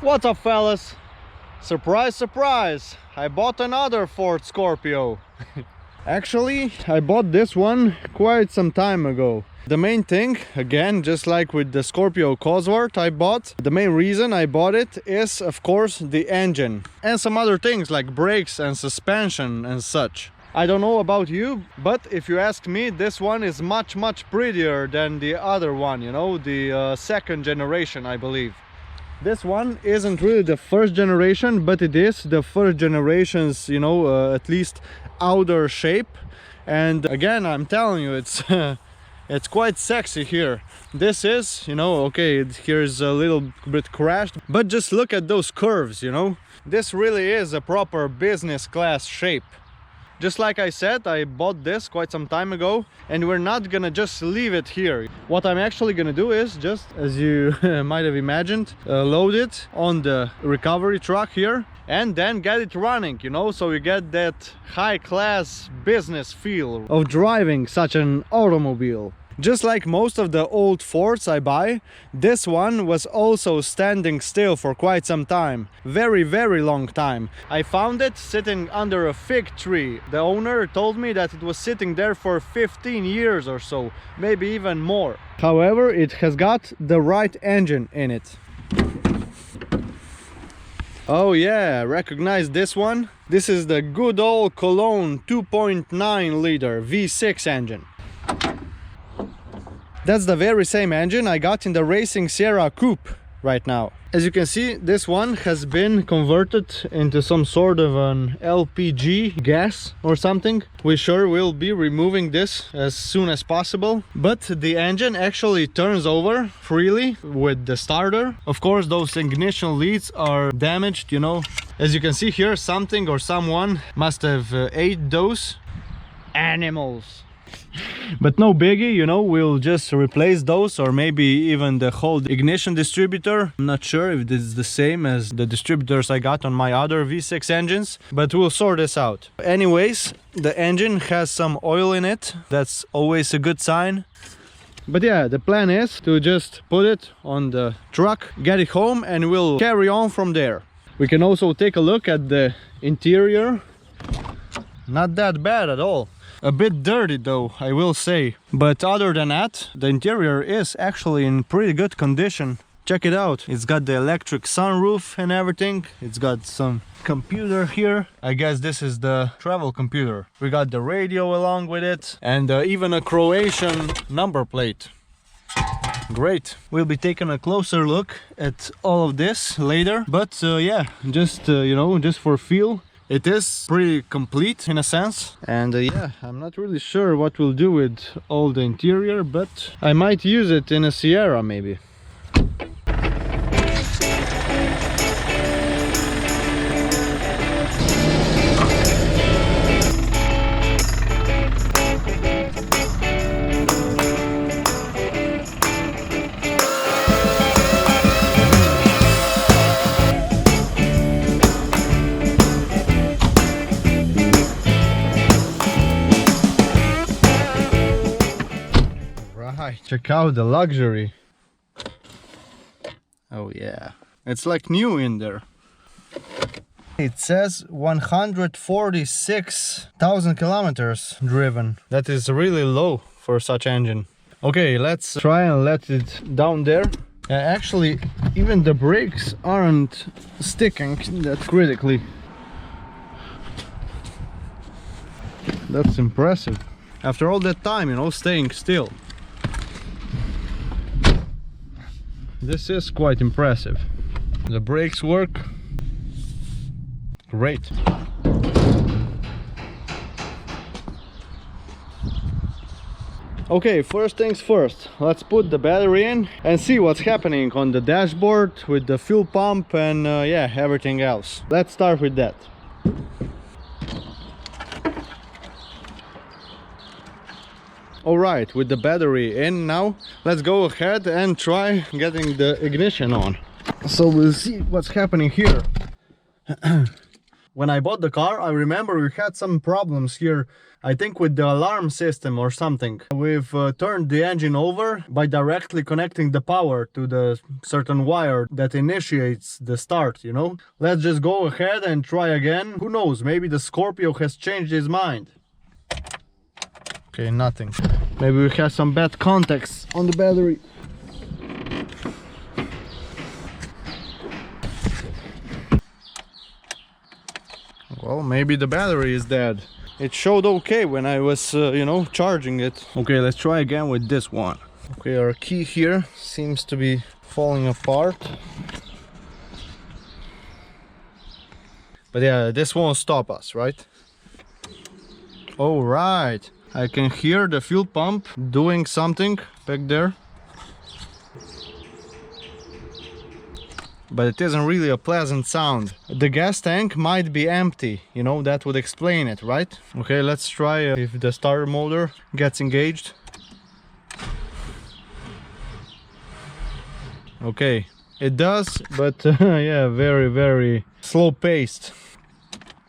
What's up, fellas? Surprise, surprise! I bought another Ford Scorpio. Actually, I bought this one quite some time ago. The main thing, again, just like with the Scorpio Cosworth I bought, the main reason I bought it is, of course, the engine. And some other things like brakes and suspension and such. I don't know about you, but if you ask me, this one is much prettier than the other one, you know, the second generation, I believe. This one isn't really the first generation, but it is the first generation's, you know, at least outer shape. And again, I'm telling you, it's it's quite sexy here. This is, you know, okay, here's a little bit crashed, but just look at those curves, you know. This really is a proper business class shape. Just like I said, I bought this quite some time ago, and we're not gonna just leave it here. What I'm actually gonna do is just, as you might have imagined, load it on the recovery truck here and then get it running, you know, so you get that high-class business feel of driving such an automobile. Just like most of the old Fords I buy, this one was also standing still for quite some time. Very long time. I found it sitting under a fig tree. The owner told me that it was sitting there for 15 years or so, maybe even more. However, it has got the right engine in it. Oh yeah, recognize this one? This is the good old Cologne 2.9 liter V6 engine. That's the very same engine I got in the Racing Sierra Coupe right now. As you can see, this one has been converted into some sort of an LPG gas or something. We sure will be removing this as soon as possible. But the engine actually turns over freely with the starter. Of course, those ignition leads are damaged, you know. As you can see here, something or someone must have ate those animals. But no biggie, you know, we'll just replace those, or maybe even the whole ignition distributor. I'm not sure if this is the same as the distributors I got on my other V6 engines, but we'll sort this out. Anyways, the engine has some oil in it. That's always a good sign. But yeah, the plan is to just put it on the truck, get it home, and we'll carry on from there. We can also take a look at the interior. Not that bad at all. A bit dirty though, I will say. But other than that, the interior is actually in pretty good condition. Check it out. It's got the electric sunroof and everything. It's got some computer here. I guess this is the travel computer. We got the radio along with it, and even a Croatian number plate. Great. We'll be taking a closer look at all of this later. But yeah, just you know, just for feel. It is pretty complete in a sense, and yeah, I'm not really sure what we'll do with all the interior, but I might use it in a Sierra maybe. Check out the luxury. Oh yeah, it's like new in there. It says 146,000 kilometers driven. That is really low for such engine. Okay, let's try and let it down there. Actually, even the brakes aren't sticking that critically. That's impressive. After all that time, you know, staying still. This is quite impressive. The brakes work great. Okay, first things first, let's put the battery in and see what's happening on the dashboard with the fuel pump and yeah, everything else. Let's start with that. Alright, with the battery in now, let's go ahead and try getting the ignition on. So we'll see what's happening here. When I bought the car, I remember we had some problems here, I think with the alarm system or something. We've turned the engine over by directly connecting the power to the certain wire that initiates the start, you know. Let's just go ahead and try again. Who knows, maybe the Scorpio has changed his mind. Okay, nothing. Maybe we have some bad contacts on the battery. Well, maybe the battery is dead. It showed okay when I was, you know, charging it. Okay, let's try again with this one. Okay, our key here seems to be falling apart. But yeah, this won't stop us, right? Oh, right. I can hear the fuel pump doing something back there. But it isn't really a pleasant sound. The gas tank might be empty, you know, that would explain it, right? Okay, let's try if the starter motor gets engaged. Okay, it does, but yeah, very slow paced.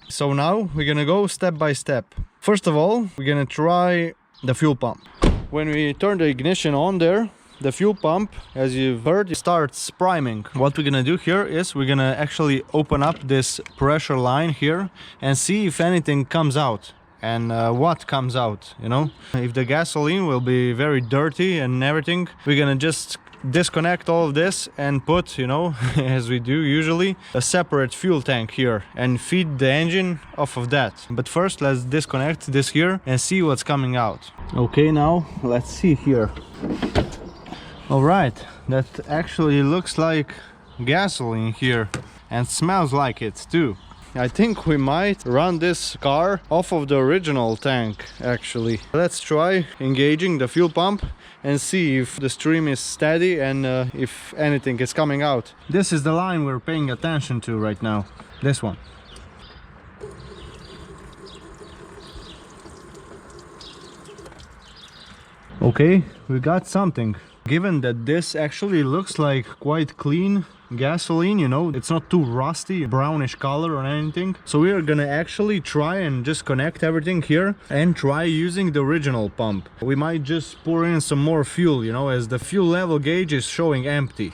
So now we're gonna go step by step. First of all, we're gonna try the fuel pump. When we turn the ignition on there, the fuel pump, as you've heard, starts priming. What we're gonna do here is we're gonna actually open up this pressure line here and see if anything comes out and what comes out, you know. If the gasoline will be very dirty and everything, we're gonna just disconnect all of this and put, you know, as we do usually, a separate fuel tank here and feed the engine off of that. But first, let's disconnect this here and see what's coming out. Okay, now let's see here. All right, that actually looks like gasoline here and smells like it too. I think we might run this car off of the original tank actually. Let's try engaging the fuel pump and see if the stream is steady and if anything is coming out. This is the line we're paying attention to right now, this one. Okay, we got something. Given that this actually looks like quite clean gasoline, you know, it's not too rusty, brownish color or anything. So we are gonna actually try and just connect everything here and try using the original pump. We might just pour in some more fuel, you know, as the fuel level gauge is showing empty.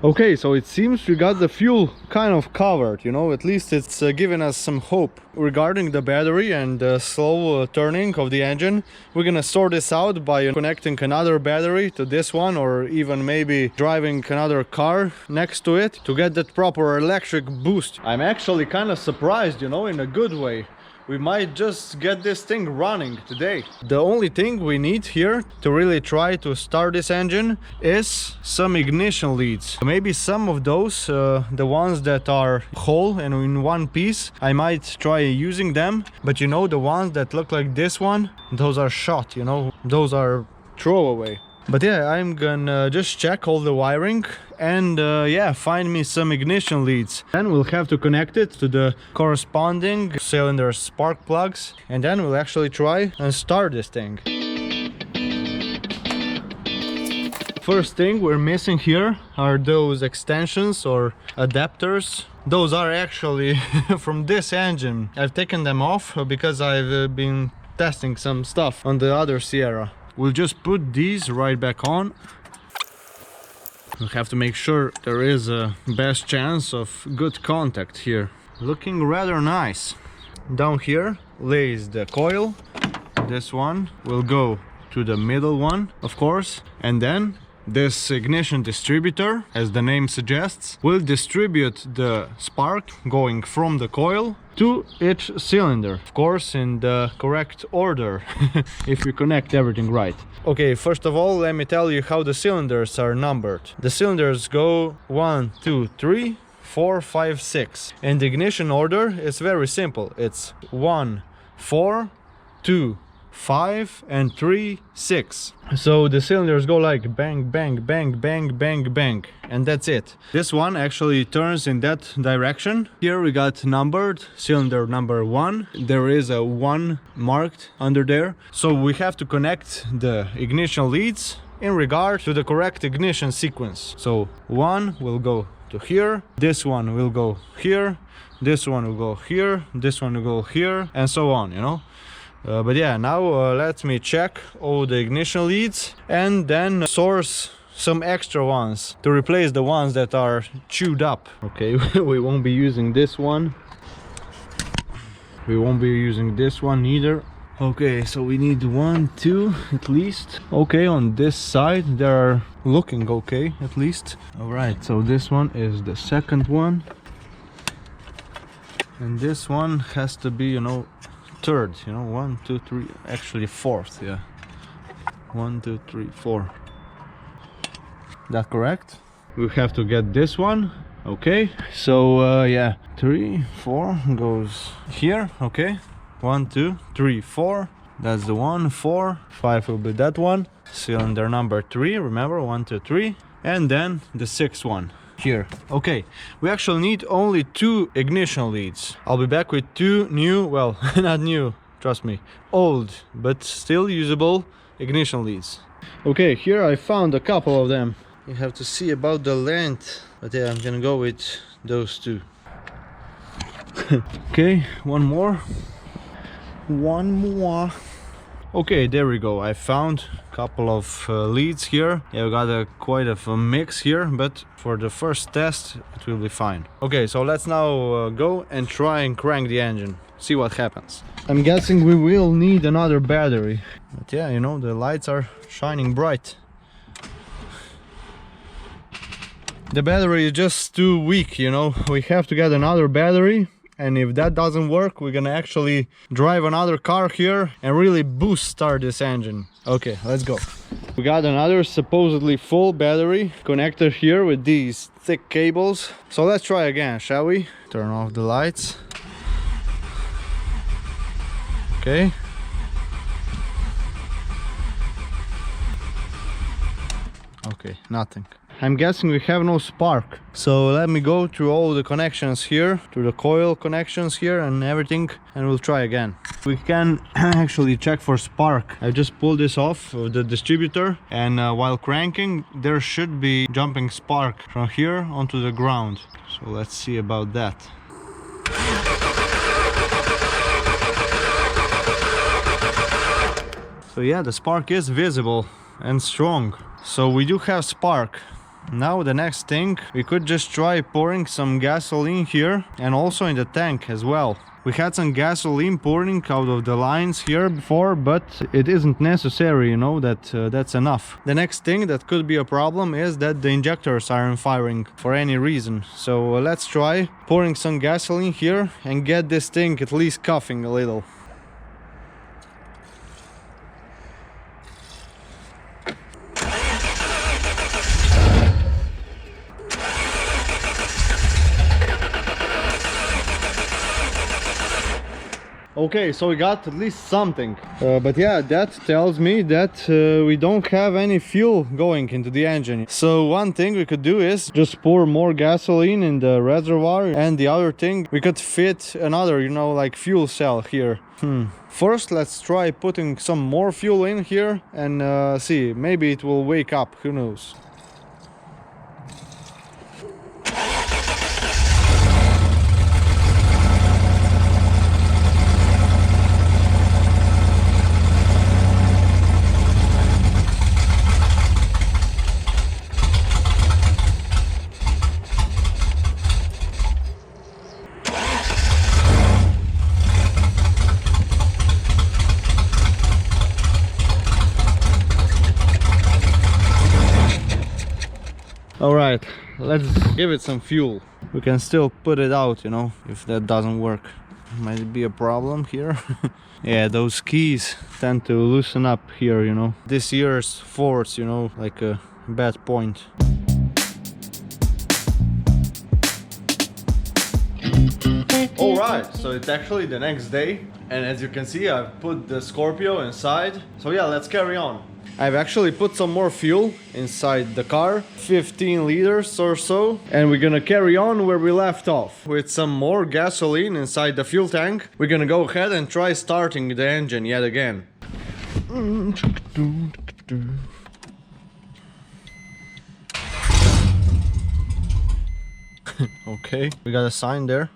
Okay, so it seems we got the fuel kind of covered, you know, at least it's giving us some hope. Regarding the battery and the slow turning of the engine, we're gonna sort this out by connecting another battery to this one, or even maybe driving another car next to it to get that proper electric boost. I'm actually kind of surprised, you know, in a good way. We might just get this thing running today. The only thing we need here to really try to start this engine is some ignition leads. Maybe some of those, the ones that are whole and in one piece, I might try using them. But you know, the ones that look like this one, those are shot, you know, those are throwaway. But yeah, I'm gonna just check all the wiring and yeah, find me some ignition leads. Then we'll have to connect it to the corresponding cylinder spark plugs, and then we'll actually try and start this thing. First thing we're missing here are those extensions or adapters. Those are actually from this engine. I've taken them off because I've been testing some stuff on the other Sierra. We'll just put these right back on. We'll have to make sure there is a best chance of good contact here. Looking rather nice. Down here lays the coil. This one will go to the middle one, of course, and then this ignition distributor, as the name suggests, will distribute the spark going from the coil to each cylinder, of course in the correct order, if you connect everything right. Okay, first of all, let me tell you how the cylinders are numbered. The cylinders go 1, 2, 3, 4, 5, 6. And the ignition order is very simple. It's 1, 4, 2, 5 and 3, 6. So the cylinders go like bang, bang, bang, bang, bang, bang, and that's it. This one actually turns in that direction. Here we got numbered cylinder number 1. There is a 1 marked under there. So we have to connect the ignition leads in regard to the correct ignition sequence. So 1 will go to here, this one will go here, this one will go here, this one will go here, and so on, you know. But yeah, now let me check all the ignition leads and then source some extra ones to replace the ones that are chewed up. Okay, we won't be using this one. We won't be using this one either. Okay, so we need 1, 2 at least. Okay, on this side they are looking okay at least. All right, so this one is the second one, and this one has to be, you know, third, you know, 1, 2, 3, actually fourth. Yeah, 1, 2, 3, 4. That correct? We have to get this one. Okay, so yeah, 3, 4 goes here. Okay, 1, 2, 3, 4. That's the one. 4, 5 will be that one. Cylinder number 3. Remember, 1, 2, 3, and then the 6th one here. Okay, we actually need only 2 ignition leads. I'll be back with 2 new, well, not new, trust me, old but still usable ignition leads. Okay, here I found a couple of them. You have to see about the length, but yeah, I'm gonna go with those 2. Okay, one more. Okay, there we go. I found a couple of leads here. Yeah, we got quite a mix here, but for the first test it will be fine. Okay, so let's now go and try and crank the engine, see what happens. I'm guessing we will need another battery, but yeah, you know, the lights are shining bright. The battery is just too weak, you know. We have to get another battery, and if that doesn't work, we're gonna actually drive another car here and really boost start this engine. Okay, let's go. We got another supposedly full battery connector here with these thick cables. So let's try again, shall we? Turn off the lights. Okay. Okay, nothing. I'm guessing we have no spark. So let me go through all the connections here, through the coil connections here and everything, and we'll try again. We can actually check for spark. I just pulled this off of the distributor, and while cranking there should be jumping spark from here onto the ground. So let's see about that. So yeah, the spark is visible and strong. So we do have spark. Now the next thing, we could just try pouring some gasoline here and also in the tank as well. We had some gasoline pouring out of the lines here before, but it isn't necessary, you know, that's enough. The next thing that could be a problem is that the injectors aren't firing for any reason. So let's try pouring some gasoline here and get this thing at least coughing a little. Okay, so we got at least something, but yeah, that tells me that we don't have any fuel going into the engine. So one thing we could do is just pour more gasoline in the reservoir, and the other thing, we could fit another, you know, like fuel cell here. First, let's try putting some more fuel in here and see, maybe it will wake up, who knows. Alright, let's give it some fuel. We can still put it out, you know, if that doesn't work. Might be a problem here. Yeah, those keys tend to loosen up here, you know. This year's Fords, you know, like a bad point. Alright, so it's actually the next day, and as you can see, I've put the Scorpio inside. So yeah, let's carry on. I've actually put some more fuel inside the car, 15 liters or so, and we're gonna carry on where we left off. With some more gasoline inside the fuel tank, we're gonna go ahead and try starting the engine yet again. Okay, we got a sign there.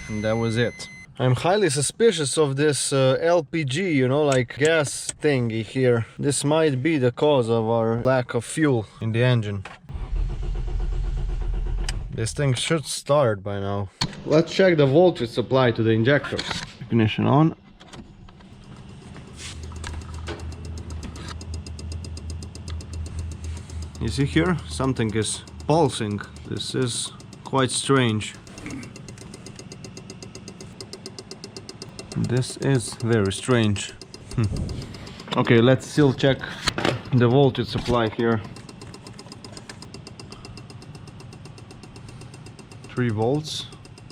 And that was it. I'm highly suspicious of this LPG, you know, like gas thingy here. This might be the cause of our lack of fuel in the engine. This thing should start by now. Let's check the voltage supply to the injectors. Ignition on. You see here, something is pulsing. This is quite strange. This is very strange. Okay, let's still check the voltage supply here. 3 volts.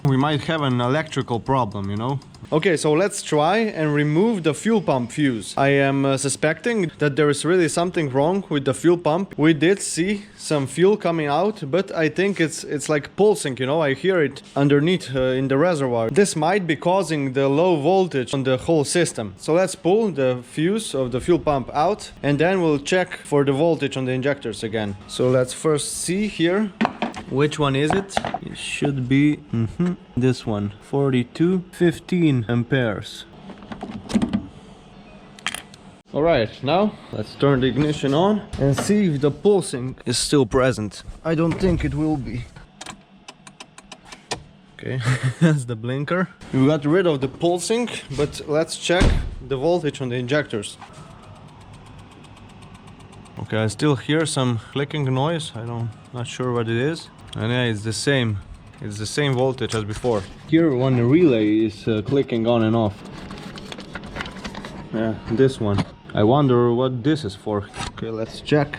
We might have an electrical problem, you know. Okay, so let's try and remove the fuel pump fuse. I am suspecting that there is really something wrong with the fuel pump. We did see some fuel coming out, but I think it's like pulsing, you know. I hear it underneath in the reservoir. This might be causing the low voltage on the whole system. So let's pull the fuse of the fuel pump out and then we'll check for the voltage on the injectors again. So let's first see here. Which one is it? It should be this one, 4215 amperes. Alright, now let's turn the ignition on and see if the pulsing is still present. I don't think it will be. Okay, that's the blinker. We got rid of the pulsing, but let's check the voltage on the injectors. Okay, I still hear some clicking noise. Not sure what it is. And yeah, it's the same. It's the same voltage as before. Here one relay is clicking on and off. Yeah, this one. I wonder what this is for. Okay, let's check.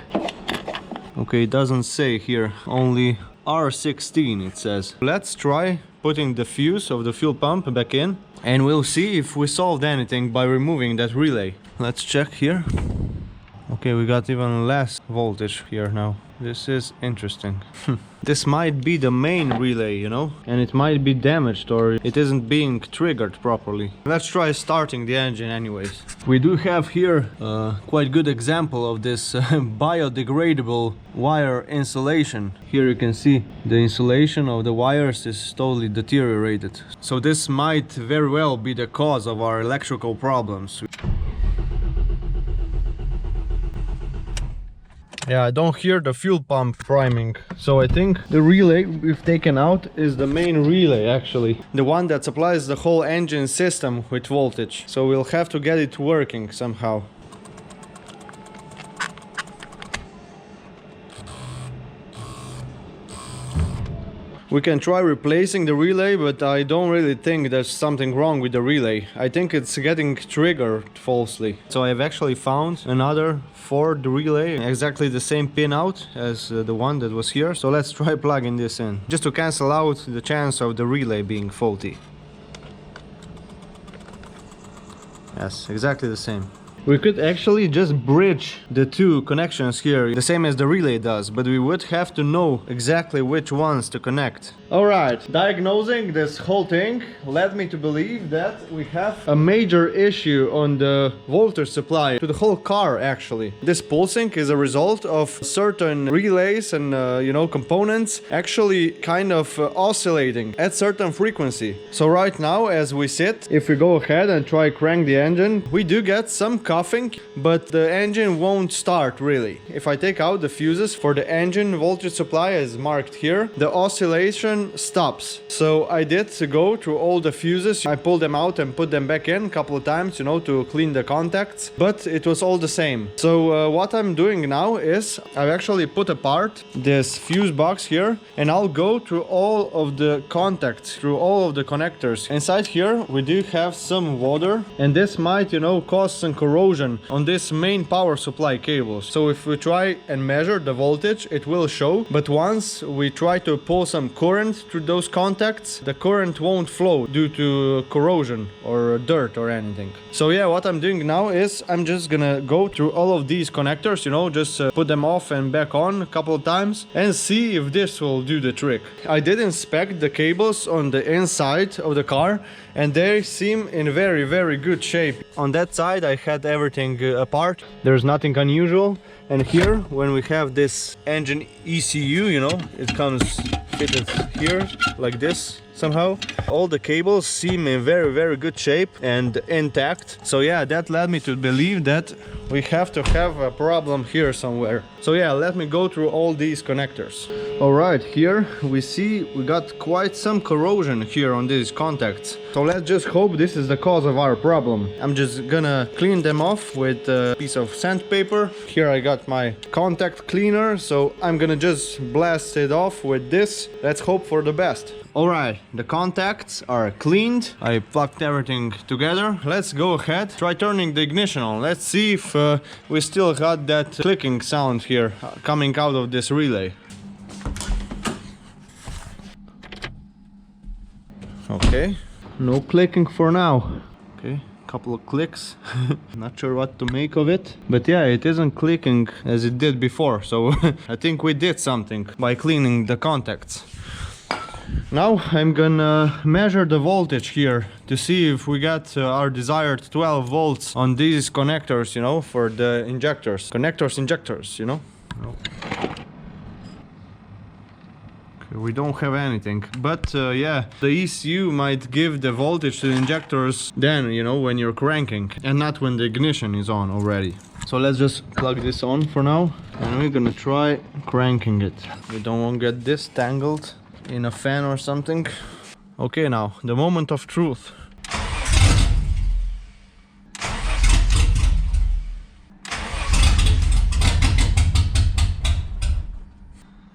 Okay, it doesn't say here. Only R16 it says. Let's try putting the fuse of the fuel pump back in. And we'll see if we solved anything by removing that relay. Let's check here. Okay, we got even less voltage here now. This is interesting. This might be the main relay, you know, and it might be damaged or it isn't being triggered properly. Let's try starting the engine anyways. We do have here a quite good example of this biodegradable wire insulation. Here you can see the insulation of the wires is totally deteriorated. So this might very well be the cause of our electrical problems. Yeah, I don't hear the fuel pump priming. So I think the relay we've taken out is the main relay actually. The one that supplies the whole engine system with voltage. So we'll have to get it working somehow. We can try replacing the relay, but I don't really think there's something wrong with the relay. I think it's getting triggered falsely. So I've actually found another Ford relay, exactly the same pin out as the one that was here. So let's try plugging this in, just to cancel out the chance of the relay being faulty. Yes, exactly the same. We could actually just bridge the two connections here, the same as the relay does, but we would have to know exactly which ones to connect. Alright, diagnosing this whole thing led me to believe that we have a major issue on the voltage supply to the whole car actually. This pulsing is a result of certain relays and components actually kind of oscillating at certain frequency. So right now as we sit, if we go ahead and try crank the engine, we do get some coughing, but the engine won't start really. If I take out the fuses for the engine voltage supply as marked here, the oscillation stops. So I did go through all the fuses. I pulled them out and put them back in a couple of times, to clean the contacts, but it was all the same. So what I'm doing now is I've actually put apart this fuse box here, and I'll go through all of the contacts, through all of the connectors. Inside here we do have some water, and this might cause some corrosion on this main power supply cables. So if we try and measure the voltage, it will show, but once we try to pull some current through those contacts, the current won't flow due to corrosion or dirt or anything. So yeah, what I'm doing now is I'm just gonna go through all of these connectors, just put them off and back on a couple of times and see if this will do the trick. I did inspect the cables on the inside of the car and they seem in very good shape. On that side I had everything apart. There's nothing unusual. And here, when we have this engine ECU, you know, it comes fitted here like this somehow. All the cables seem in very good shape and intact. So yeah, that led me to believe that we have to have a problem here somewhere. So yeah, let me go through all these connectors. All right, here we see we got quite some corrosion here on these contacts. So let's just hope this is the cause of our problem. I'm just gonna clean them off with a piece of sandpaper. Here I got my contact cleaner, so I'm gonna just blast it off with this. Let's hope for the best. Alright, the contacts are cleaned. I plugged everything together. Let's go ahead, try turning the ignition on. Let's see if we still got that clicking sound here coming out of this relay. Okay, no clicking for now. Okay, couple of clicks. Not sure what to make of it, but yeah, it isn't clicking as it did before, so I think we did something by cleaning the contacts. Now I'm gonna measure the voltage here to see if we got our desired 12 volts on these connectors, you know, for the injectors. Injectors, you know. Okay, we don't have anything, but yeah, the ECU might give the voltage to the injectors then, you know, when you're cranking, and not when the ignition is on already. So let's just plug this on for now, and we're gonna try cranking it. We don't want to get this tangled in a fan or something. Okay, now the moment of truth.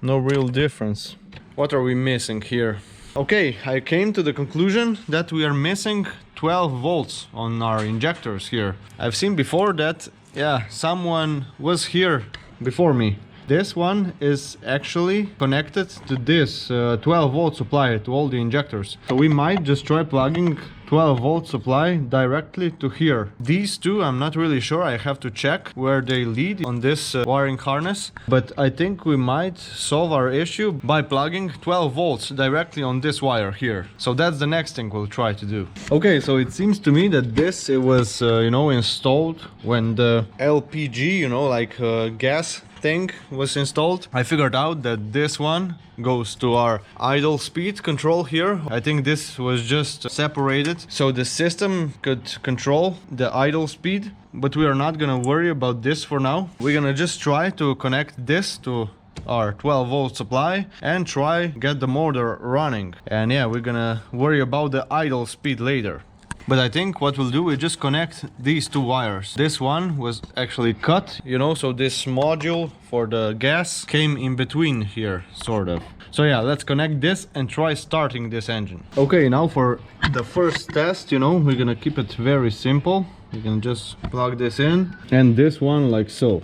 No real difference. What are we missing here? Okay, I came to the conclusion that we are missing 12 volts on our injectors here. I've seen before that, yeah, someone was here before me. This one is actually connected to this 12 volt supply to all the injectors. So we might just try plugging 12 volt supply directly to here. These two, I'm not really sure. I have to check where they lead on this wiring harness. But I think we might solve our issue by plugging 12 volts directly on this wire here. So that's the next thing we'll try to do. Okay, so it seems to me that this, it was, you know, installed when the LPG, you know, like gas thing was installed. I figured out that this one goes to our idle speed control here. I think this was just separated so the system could control the idle speed, but we are not gonna worry about this for now. We're gonna just try to connect this to our 12 volt supply and try get the motor running, and yeah, we're gonna worry about the idle speed later. But I think what we'll do is just connect these two wires. This one was actually cut, you know, so this module for the gas came in between here, sort of. So yeah, let's connect this and try starting this engine. Okay, now for the first test, you know, we're gonna keep it very simple. We can just plug this in, and this one like so.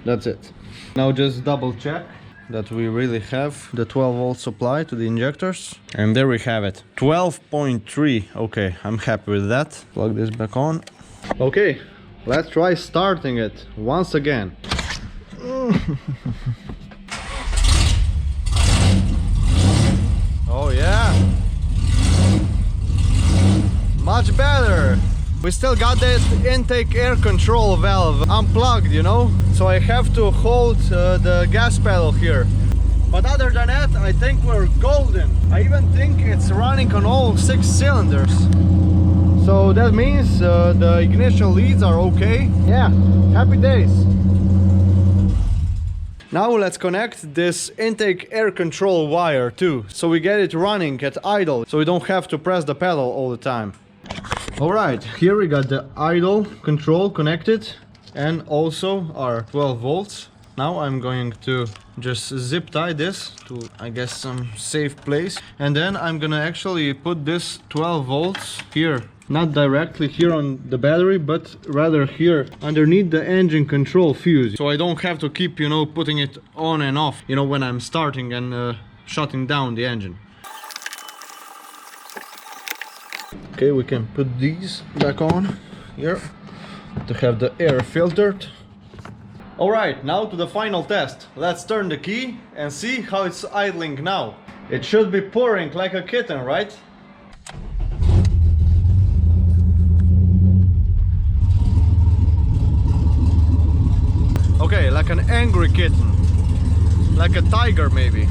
That's it. Now just double check that we really have the 12 volt supply to the injectors, and there we have it, 12.3. okay, I'm happy with that. Plug this back on. Okay, let's try starting it once again. Oh yeah, much better. We still got that intake air control valve unplugged, you know, so I have to hold the gas pedal here. But other than that, I think we're golden. I even think it's running on all 6 cylinders. So that means the ignition leads are okay. Yeah, happy days. Now let's connect this intake air control wire too, so we get it running at idle, so we don't have to press the pedal all the time. Alright, here we got the idle control connected and also our 12 volts. Now I'm going to just zip tie this to, I guess, some safe place, and then I'm gonna actually put this 12 volts here, not directly here on the battery, but rather here underneath the engine control fuse, so I don't have to keep, you know, putting it on and off, you know, when I'm starting and shutting down the engine. Okay, we can put these back on here to have the air filtered. Alright, now to the final test. Let's turn the key and see how it's idling now. It should be purring like a kitten, right? angry kitten, like a tiger maybe.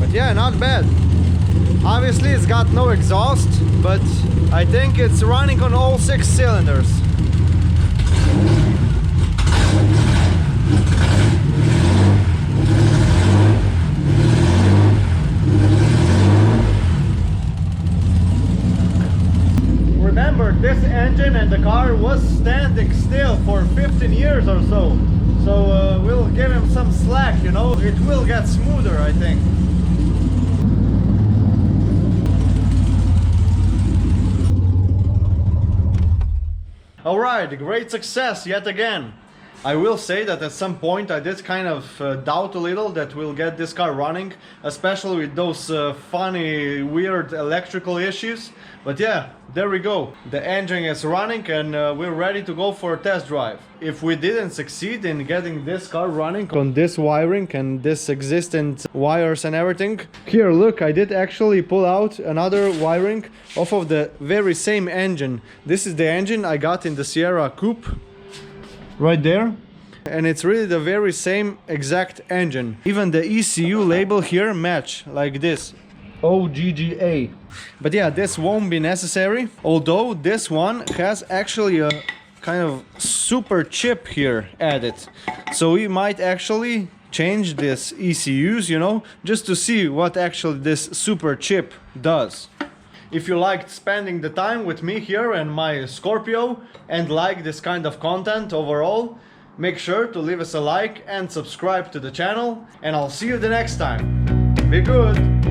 But yeah, not bad. Obviously it's got no exhaust, but I think it's running on all 6 cylinders. Remember, this engine and the car was standing still for 15 years or so. So we'll give him some slack, you know, it will get smoother, I think. Alright, great success yet again. I will say that at some point I did kind of doubt a little that we'll get this car running, especially with those funny, weird electrical issues. But yeah, there we go. The engine is running and we're ready to go for a test drive. If we didn't succeed in getting this car running on this wiring and this existent wires and everything, here look, I did actually pull out another wiring off of the very same engine. This is the engine I got in the Sierra Coupe, right there. And it's really the very same exact engine. Even the ECU label here match like this, OGGA. But yeah, this won't be necessary, although this one has actually a kind of super chip here added. So we might actually change this ECUs, you know, just to see what actually this super chip does. If you liked spending the time with me here and my Scorpio and like this kind of content overall, make sure to leave us a like and subscribe to the channel, and I'll see you the next time. Be good!